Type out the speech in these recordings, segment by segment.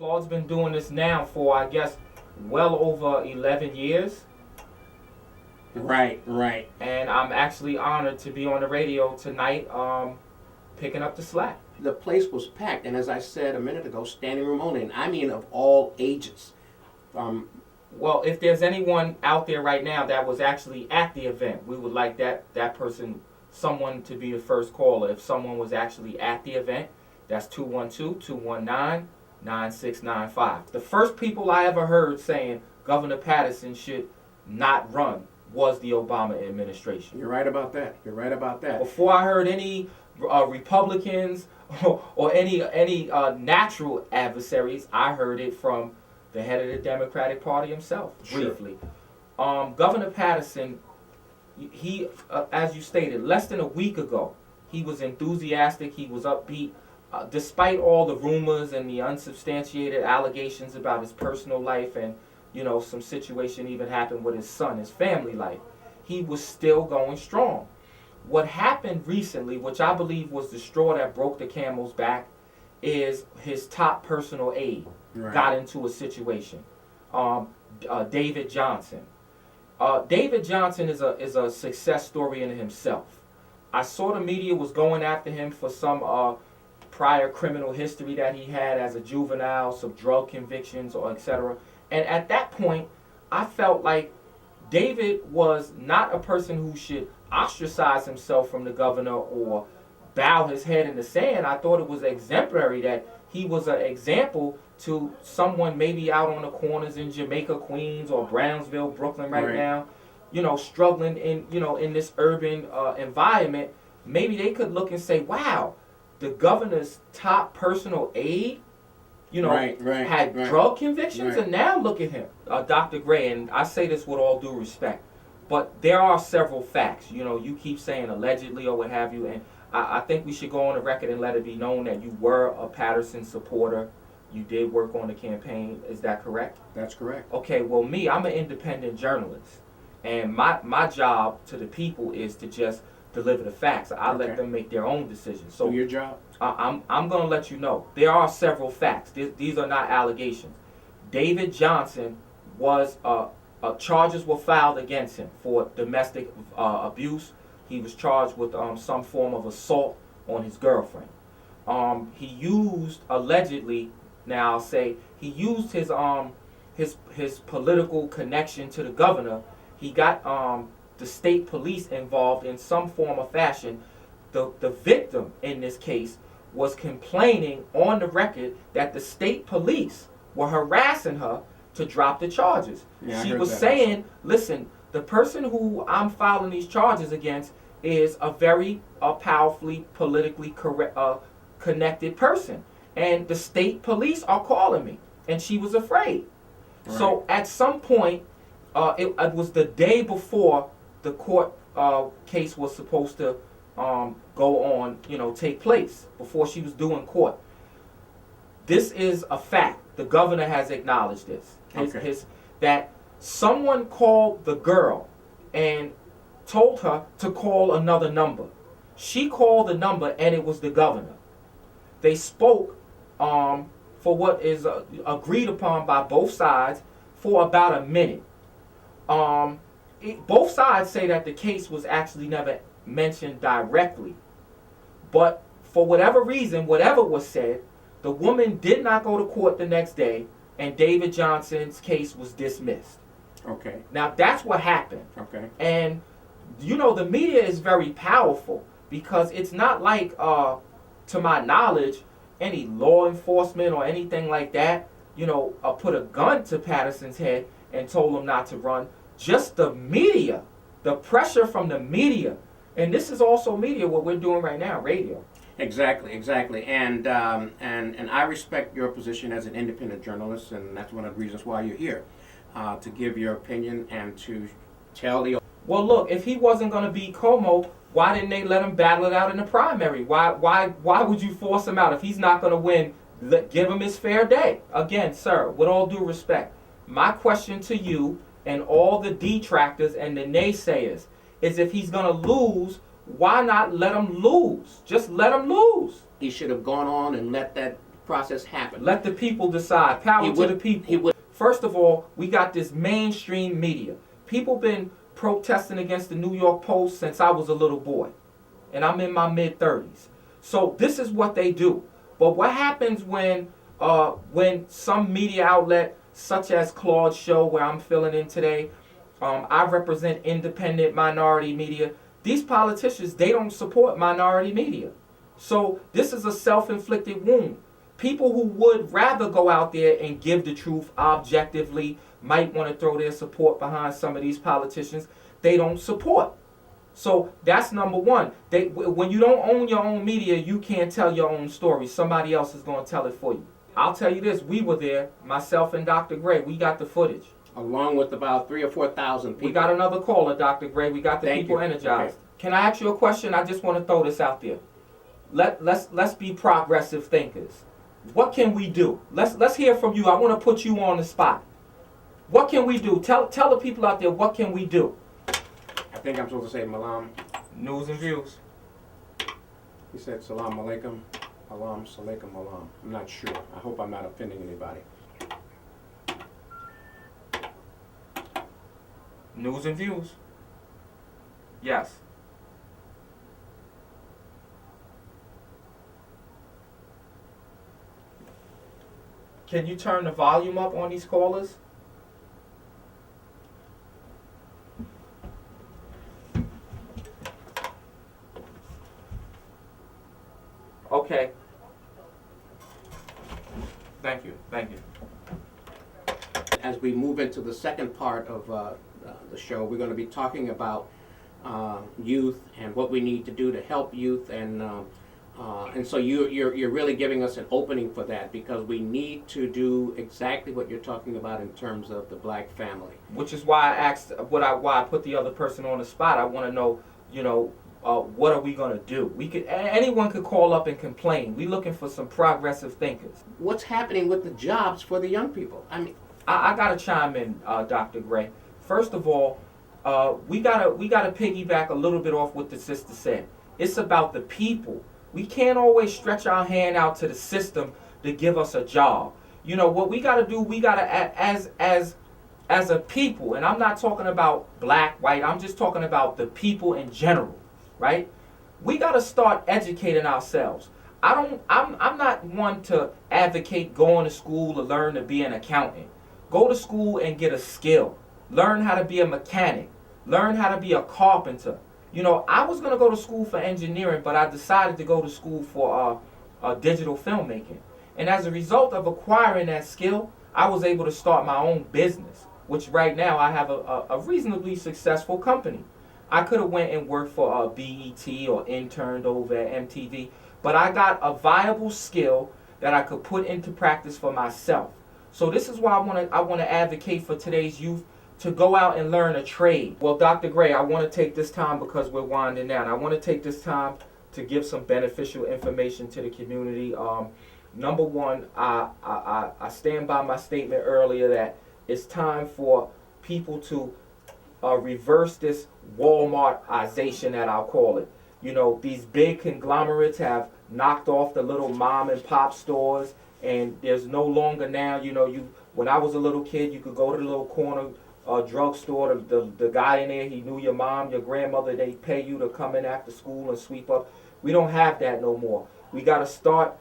Claude's been doing this now for, I guess, well over 11 years. Right, right. And I'm actually honored to be on the radio tonight, picking up the slack. The place was packed, and as I said a minute ago, standing room only, and I mean of all ages. Well, if there's anyone out there right now that was actually at the event, we would like that person, someone to be the first caller. If someone was actually at the event, that's 212-219-9695. The first people I ever heard saying Governor Patterson should not run was the Obama administration. You're right about that. You're right about that. Before I heard any Republicans or any natural adversaries, I heard it from the head of the Democratic Party himself, briefly. Sure. Governor Patterson, he, as you stated, less than a week ago, he was enthusiastic, he was upbeat, despite all the rumors and the unsubstantiated allegations about his personal life and, you know, some situation even happened with his son, his family life. He was still going strong. What happened recently, which I believe was the straw that broke the camel's back, is his top personal aide got into a situation. David Johnson. David Johnson is a success story in himself. I saw the media was going after him for some prior criminal history that he had as a juvenile, some drug convictions or etc. And at that point, I felt like David was not a person who should ostracize himself from the governor or bow his head in the sand. I thought it was exemplary that he was an example to someone maybe out on the corners in Jamaica, Queens, or Brownsville, Brooklyn right now, you know, struggling in this urban environment. Maybe they could look and say, wow, the governor's top personal aide, had drug convictions, and now look at him, Dr. Gray. And I say this with all due respect, but there are several facts. You know, you keep saying allegedly or what have you, and I think we should go on the record and let it be known that you were a Patterson supporter. You did work on the campaign. Is that correct? That's correct. Okay, well, I'm an independent journalist, and my job to the people is to just deliver the facts. I let them make their own decisions. So your job? I'm going to let you know. There are several facts. These are not allegations. David Johnson was, charges were filed against him for domestic abuse. He was charged with some form of assault on his girlfriend. He used, allegedly, now I'll say, he used his political connection to the governor. He got the state police involved in some form or fashion. The victim in this case was complaining on the record that the state police were harassing her to drop the charges. Yeah, she was saying, listen, the person who I'm filing these charges against is a very powerfully politically connected person. And the state police are calling me. And she was afraid. Right. So at some point, it was the day before the court case was supposed to go on, take place, before she was due in court. This is a fact. The governor has acknowledged this. That someone called the girl and told her to call another number. She called the number and it was the governor. They spoke for what is agreed upon by both sides for about a minute. Both sides say that the case was actually never mentioned directly. But for whatever reason, whatever was said, the woman did not go to court the next day, and David Johnson's case was dismissed. Okay. Now, that's what happened. Okay. And, the media is very powerful because it's not like, to my knowledge, any law enforcement or anything like that, put a gun to Patterson's head and told him not to run. Just the media, the pressure from the media. And this is also media, what we're doing right now, radio. Exactly. And I respect your position as an independent journalist, and that's one of the reasons why you're here, to give your opinion and to tell the... Well, look, if he wasn't going to beat Como, why didn't they let him battle it out in the primary? Why would you force him out? If he's not going to win, give him his fair day. Again, sir, with all due respect, my question to you and all the detractors and the naysayers is, if he's going to lose, why not let him lose? Just let him lose. He should have gone on and let that process happen. Let the people decide. Power to the people. He would. First of all, we got this mainstream media. People been protesting against the New York Post since I was a little boy, and I'm in my mid-30s. So this is what they do. But what happens when some media outlet, such as Claude's show, where I'm filling in today, I represent independent minority media. These politicians, they don't support minority media. So this is a self-inflicted wound. People who would rather go out there and give the truth objectively might want to throw their support behind some of these politicians they don't support. So that's number one. When you don't own your own media, you can't tell your own story. Somebody else is going to tell it for you. I'll tell you this, we were there, myself and Dr. Gray, we got the footage. Along with about 3,000 or 4,000 people. We got another caller, Dr. Gray. We got the people energized. Okay. Can I ask you a question? I just want to throw this out there. Let's be progressive thinkers. What can we do? Let's hear from you. I want to put you on the spot. What can we do? Tell the people out there, what can we do? I think I'm supposed to say Malam. News and views. He said Salam Alaikum. Alam Salaikum Alam. I'm not sure. I hope I'm not offending anybody. News and views. Yes. Can you turn the volume up on these callers? Okay. Thank you. Thank you. As we move into the second part of the show, we're going to be talking about youth and what we need to do to help youth, and so you're really giving us an opening for that, because we need to do exactly what you're talking about in terms of the black family. Which is why I asked why I put the other person on the spot. I want to know, what are we going to do? Anyone could call up and complain. We're looking for some progressive thinkers. What's happening with the jobs for the young people? I mean, I got to chime in, Dr. Gray. First of all, we gotta piggyback a little bit off what the sister said. It's about the people. We can't always stretch our hand out to the system to give us a job. What we got to do, we got to, as a people, and I'm not talking about black, white, I'm just talking about the people in general, right? We got to start educating ourselves. I'm not one to advocate going to school to learn to be an accountant. Go to school and get a skill. Learn how to be a mechanic. Learn how to be a carpenter. I was going to go to school for engineering, but I decided to go to school for digital filmmaking. And as a result of acquiring that skill, I was able to start my own business, which right now I have a reasonably successful company. I could have went and worked for BET or interned over at MTV, but I got a viable skill that I could put into practice for myself. So this is why I want to advocate for today's youth to go out and learn a trade. Well, Dr. Gray, I want to take this time, because we're winding down, I want to take this time to give some beneficial information to the community. Number one, I stand by my statement earlier that it's time for people to reverse this Walmartization, that I'll call it. These big conglomerates have knocked off the little mom and pop stores, and there's no longer now, when I was a little kid, you could go to the little corner drugstore, the guy in there, he knew your mom, your grandmother, they pay you to come in after school and sweep up. We don't have that no more. We got to start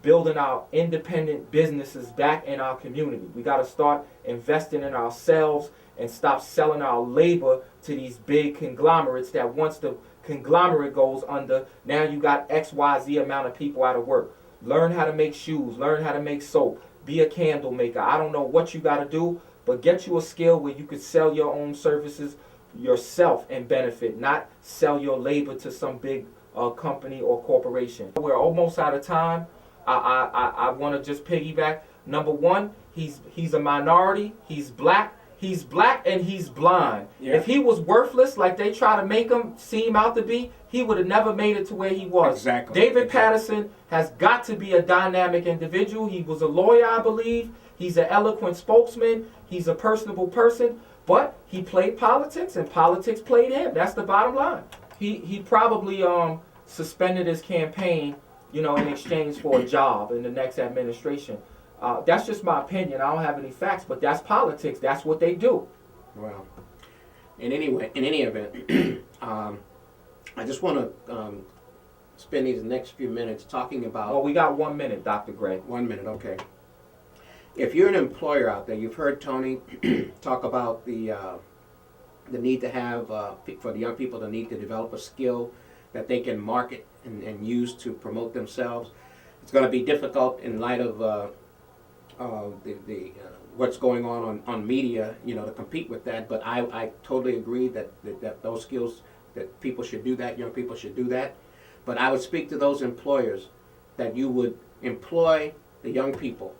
building our independent businesses back in our community. We got to start investing in ourselves and stop selling our labor to these big conglomerates that once the conglomerate goes under, now you got XYZ amount of people out of work. Learn how to make shoes, learn how to make soap, be a candle maker. I don't know what you got to do, but get you a skill where you could sell your own services yourself and benefit, not sell your labor to some big company or corporation. We're almost out of time. I want to just piggyback. Number one, he's a minority, he's black and he's blind. Yeah. If he was worthless like they try to make him seem out to be, he would have never made it to where he was. Exactly. David Patterson has got to be a dynamic individual. He was a lawyer, I believe. He's an eloquent spokesman. He's a personable person. But he played politics, and politics played him. That's the bottom line. He probably suspended his campaign, in exchange for a job in the next administration. That's just my opinion. I don't have any facts, but that's politics. That's what they do. Well, in any event, I just want to spend these next few minutes talking about. Well, we got 1 minute, Dr. Gray. 1 minute, okay. If you're an employer out there, you've heard Tony talk about the need to have, for the young people, the need to develop a skill that they can market and use to promote themselves. It's going to be difficult in light of what's going on media, to compete with that. But I totally agree that those skills, that people should do that, young people should do that. But I would speak to those employers that you would employ the young people,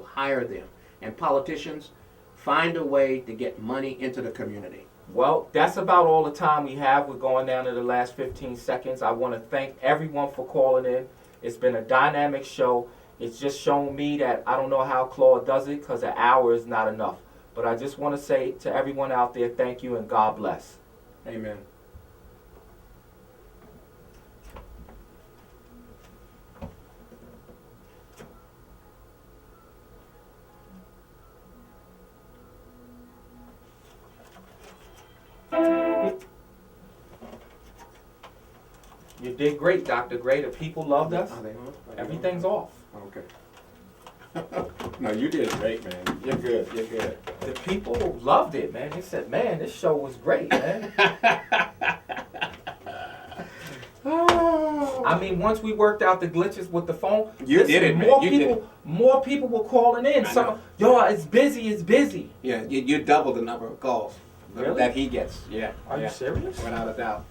hire them. And politicians, find a way to get money into the community. Well, that's about all the time we have. We're going down to the last 15 seconds. I want to thank everyone for calling in. It's been a dynamic show. It's just shown me that I don't know how Claude does it, because an hour is not enough. But I just want to say to everyone out there, thank you and God bless. Amen. You did great, Dr. Gray. The people loved us. Are they on? Everything's off. Okay. No, you did great, man. You're good. The people loved it, man. They said, man, this show was great, man. I mean, once we worked out the glitches with the phone, did it, man. More people were calling in. Yo, it's busy. Yeah, you doubled the number of calls Really? that he gets. Yeah. Are you serious? Without a doubt.